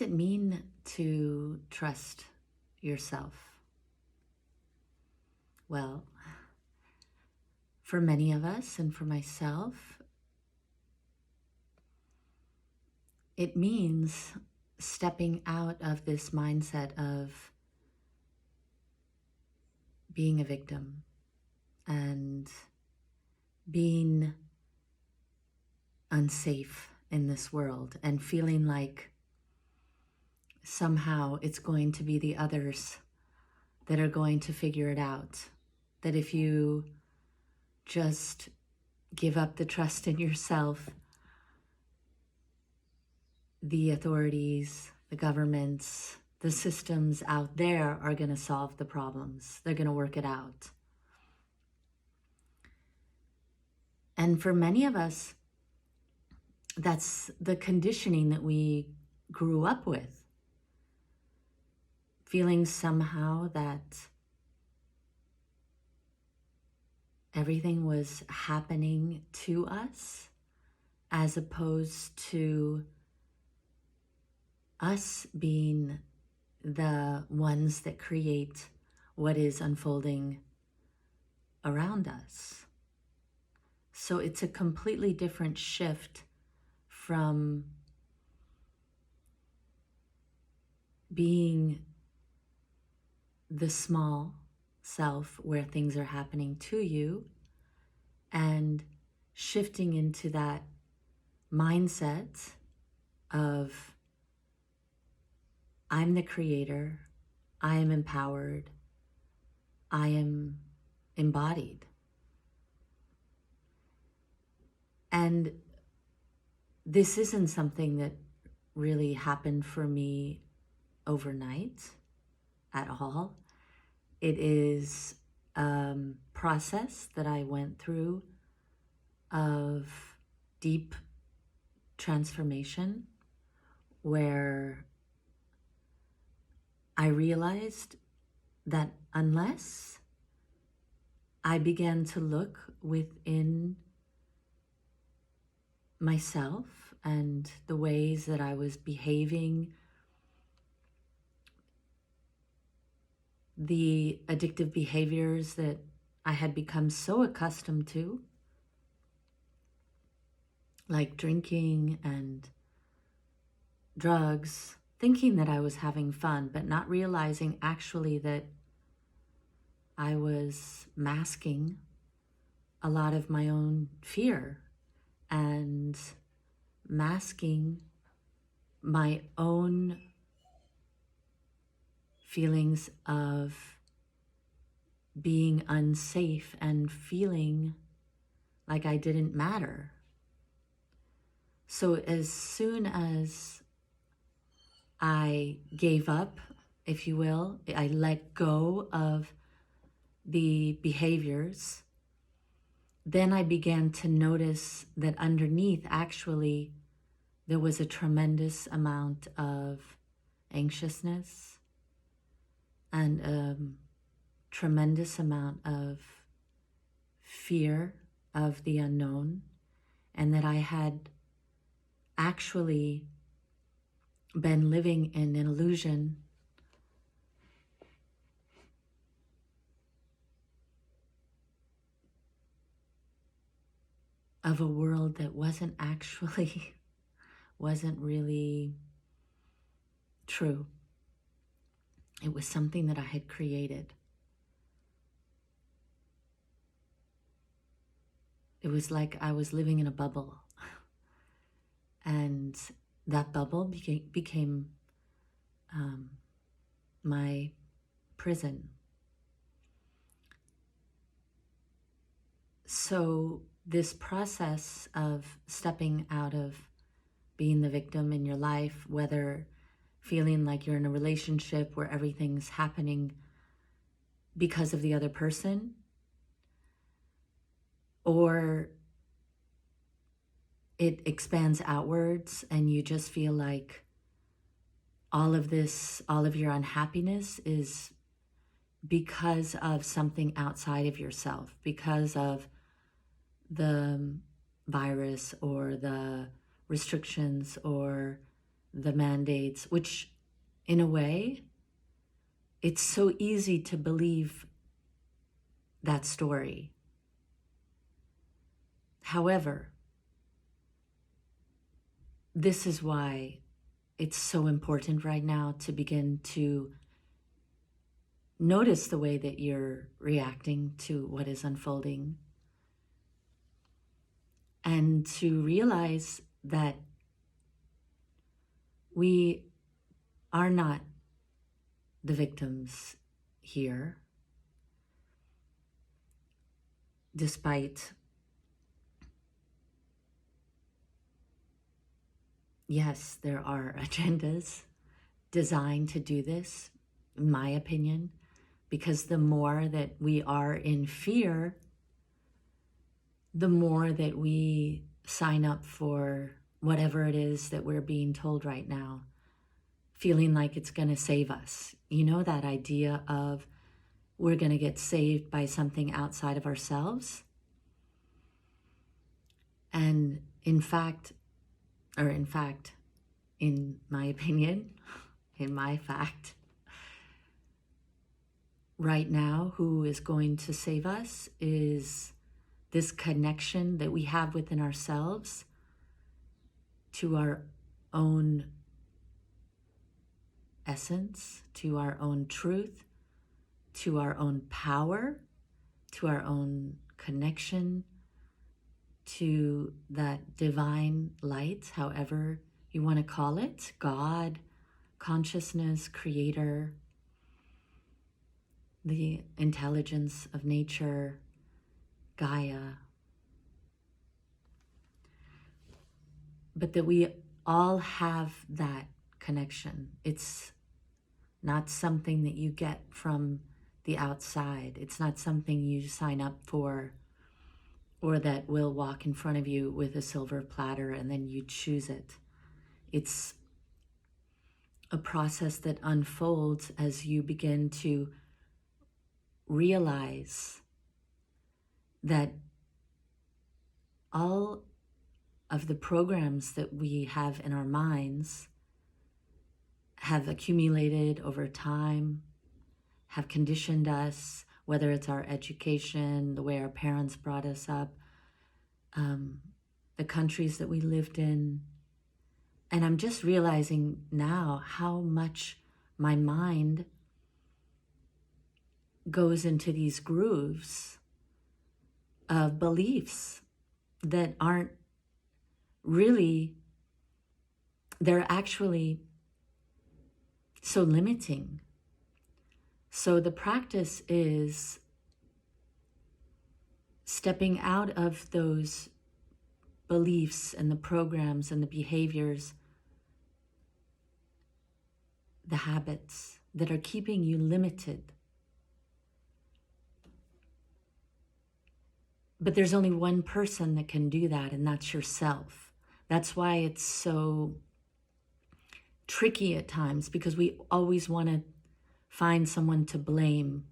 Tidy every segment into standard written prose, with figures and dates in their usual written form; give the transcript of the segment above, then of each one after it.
Does it mean to trust yourself? Well, for many of us and for myself, it means stepping out of this mindset of being a victim and being unsafe in this world and feeling like somehow it's going to be the others that are going to figure it out. That if you just give up the trust in yourself, the authorities, the governments, the systems out there are going to solve the problems. They're going to work it out. And for many of us, that's the conditioning that we grew up with. Feeling somehow that everything was happening to us as opposed to us being the ones that create what is unfolding around us. So it's a completely different shift from being the small self where things are happening to you and shifting into that mindset of I'm the creator, I am empowered, I am embodied. And this isn't something that really happened for me overnight at all. It is a process that I went through of deep transformation where I realized that unless I began to look within myself and the ways that I was behaving, the addictive behaviors that I had become so accustomed to, like drinking and drugs, thinking that I was having fun, but not realizing actually that I was masking a lot of my own fear and masking my own feelings of being unsafe and feeling like I didn't matter. So as soon as I gave up, if you will, I let go of the behaviors, then I began to notice that underneath actually there was a tremendous amount of anxiousness and a tremendous amount of fear of the unknown, and that I had actually been living in an illusion of a world that wasn't really true. It was something that I had created. It was like I was living in a bubble, and that bubble became my prison. So this process of stepping out of being the victim in your life, whether feeling like you're in a relationship where everything's happening because of the other person, or it expands outwards and you just feel like all of your unhappiness is because of something outside of yourself, because of the virus or the restrictions or the mandates, which in a way, it's so easy to believe that story. However, this is why it's so important right now to begin to notice the way that you're reacting to what is unfolding, and to realize that we are not the victims here, despite, yes, there are agendas designed to do this, in my opinion, because the more that we are in fear, the more that we sign up for whatever it is that we're being told right now, feeling like it's going to save us. You know, that idea of we're going to get saved by something outside of ourselves. And in my opinion, in my fact, right now, who is going to save us is this connection that we have within ourselves to our own essence, to our own truth, to our own power, to our own connection, to that divine light, however you want to call it, God, consciousness, creator, the intelligence of nature, Gaia. But that we all have that connection. It's not something that you get from the outside. It's not something you sign up for, or that will walk in front of you with a silver platter and then you choose it. It's a process that unfolds as you begin to realize that all of the programs that we have in our minds have accumulated over time, have conditioned us, whether it's our education, the way our parents brought us up, the countries that we lived in. And I'm just realizing now how much my mind goes into these grooves of beliefs that aren't really, they're actually so limiting. So the practice is stepping out of those beliefs and the programs and the behaviors, the habits that are keeping you limited. But there's only one person that can do that, and that's yourself. That's why it's so tricky at times, because we always want to find someone to blame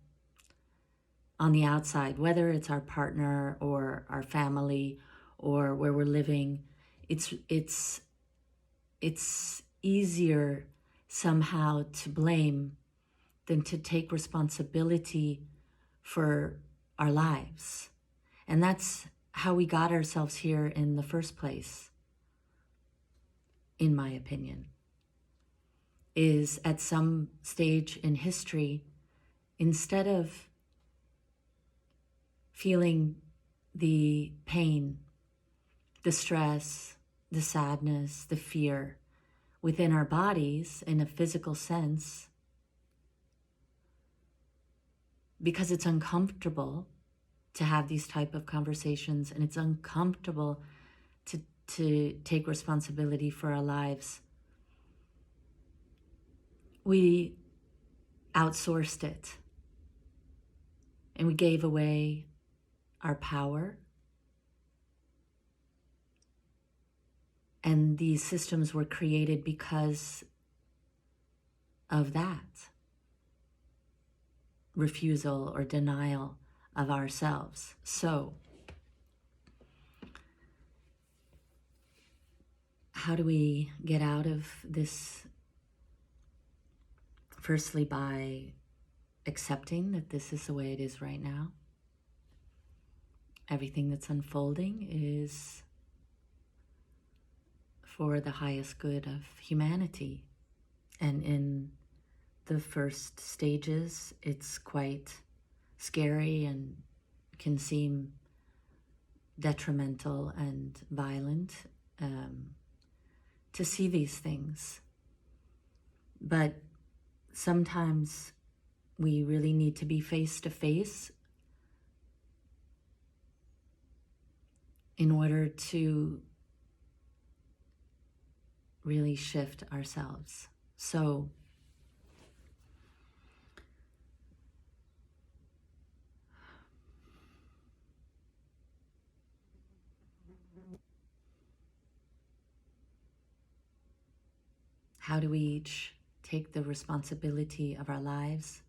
on the outside, whether it's our partner or our family or where we're living. It's easier somehow to blame than to take responsibility for our lives. And that's how we got ourselves here in the first place, in my opinion, is at some stage in history, instead of feeling the pain, the stress, the sadness, the fear within our bodies in a physical sense, because it's uncomfortable to have these type of conversations, and it's uncomfortable to take responsibility for our lives. We outsourced it, and we gave away our power. And these systems were created because of that refusal or denial of ourselves. So, how do we get out of this? Firstly, by accepting that this is the way it is right now. Everything that's unfolding is for the highest good of humanity. And in the first stages, it's quite scary and can seem detrimental and violent to see these things. But sometimes we really need to be face to face in order to really shift ourselves. So how do we each take the responsibility of our lives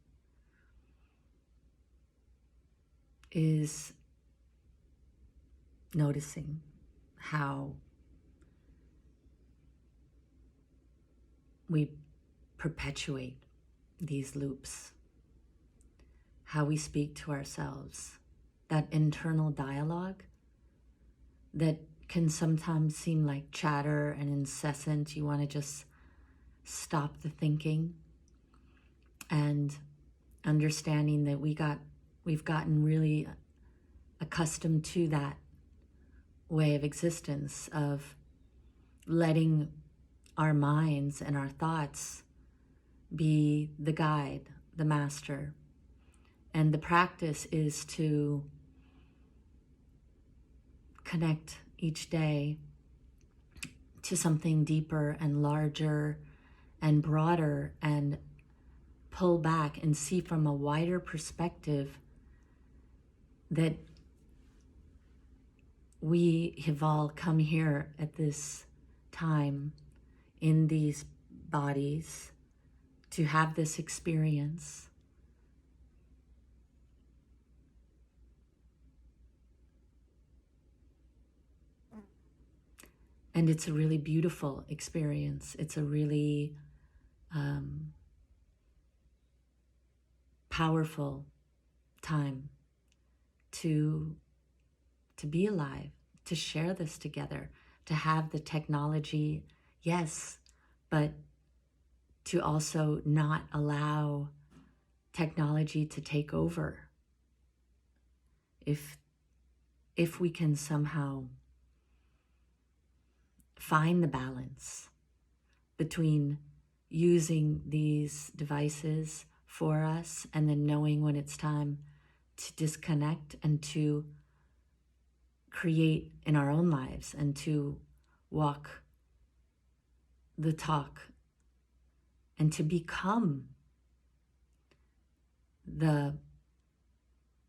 is noticing how we perpetuate these loops, how we speak to ourselves, that internal dialogue that can sometimes seem like chatter and incessant. You want to just stop the thinking, and understanding that we've gotten really accustomed to that way of existence, of letting our minds and our thoughts be the guide, the master. And the practice is to connect each day to something deeper and larger and broader, and pull back and see from a wider perspective that we have all come here at this time in these bodies to have this experience. And it's a really beautiful experience. It's a really powerful time to be alive, to share this together, to have the technology, yes, but to also not allow technology to take over. If we can somehow find the balance between using these devices for us and then knowing when it's time to disconnect and to create in our own lives and to walk the talk and to become the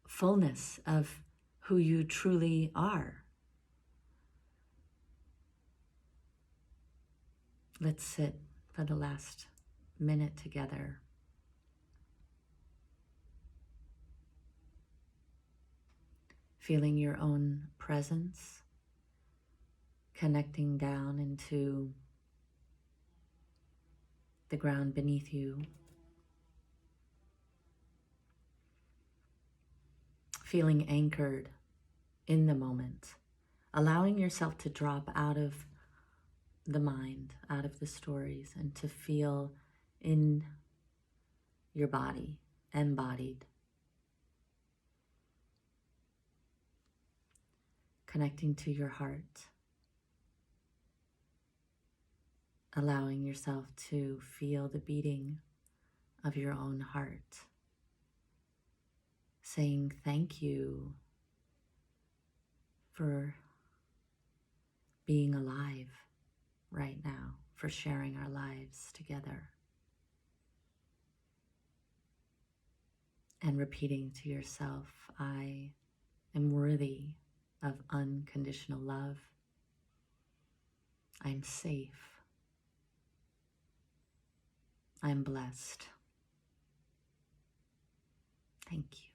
fullness of who you truly are. Let's sit for the last minute together. Feeling your own presence, connecting down into the ground beneath you. Feeling anchored in the moment, allowing yourself to drop out of the mind, out of the stories, and to feel in your body, embodied. Connecting to your heart, allowing yourself to feel the beating of your own heart, saying thank you for being alive right now, for sharing our lives together. And repeating to yourself, I am worthy of unconditional love. I'm safe. I'm blessed. Thank you.